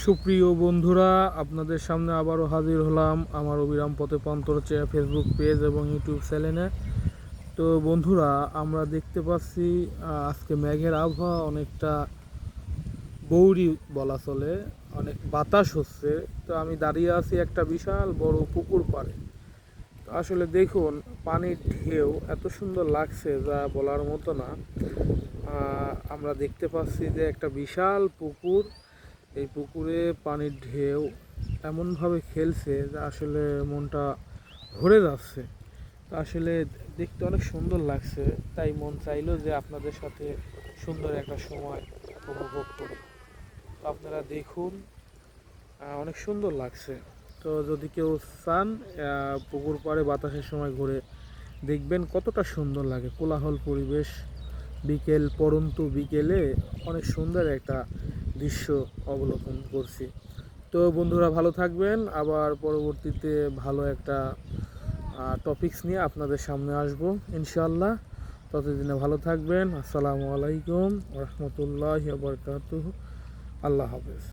সুপ্রিয় বন্ধুরা, আপনাদের সামনে আবারও হাজির হলাম আমার অবিরাম পথে পথচলতি ফেসবুক পেজ এবং ইউটিউব চ্যানেলে। তো বন্ধুরা, আমরা দেখতে পাচ্ছি আজকে মেঘের আবহাওয়া অনেকটা বৌরি বলা চলে, অনেক বাতাস হচ্ছে। তো আমি দাঁড়িয়ে আছি একটা বিশাল বড় পুকুর পাড়ে। তো আসলে দেখুন, পানির ঢেউ এত সুন্দর লাগছে যা বলার মতো না। আমরা দেখতে পাচ্ছি যে একটা বিশাল পুকুর, এই পুকুরে পানির ঢেউ এমনভাবে খেলছে যে আসলে মনটা ভরে যাচ্ছে। তো আসলে দেখতে অনেক সুন্দর লাগছে, তাই মন চাইলো যে আপনাদের সাথে সুন্দর একটা সময় উপভোগ করি। তো আপনারা দেখুন, অনেক সুন্দর লাগছে। তো যদি কেউ চান, পুকুর পাড়ে বাতাসের সময় ঘুরে দেখবেন কতটা সুন্দর লাগে, কোলাহল পরিবেশ। বিকেল, পরন্তু বিকেলে অনেক সুন্দর একটা দৃশ্য অবলোকন করছি। তো বন্ধুরা, ভালো থাকবেন। আবার পরবর্তীতে ভালো একটা টপিকস নিয়ে আপনাদের সামনে আসব ইনশাআল্লাহ। ততদিনে ভালো থাকবেন। আসসালামু আলাইকুম ওয়া রাহমাতুল্লাহি ওয়া বারাকাতুহু। আল্লাহ হাফেজ।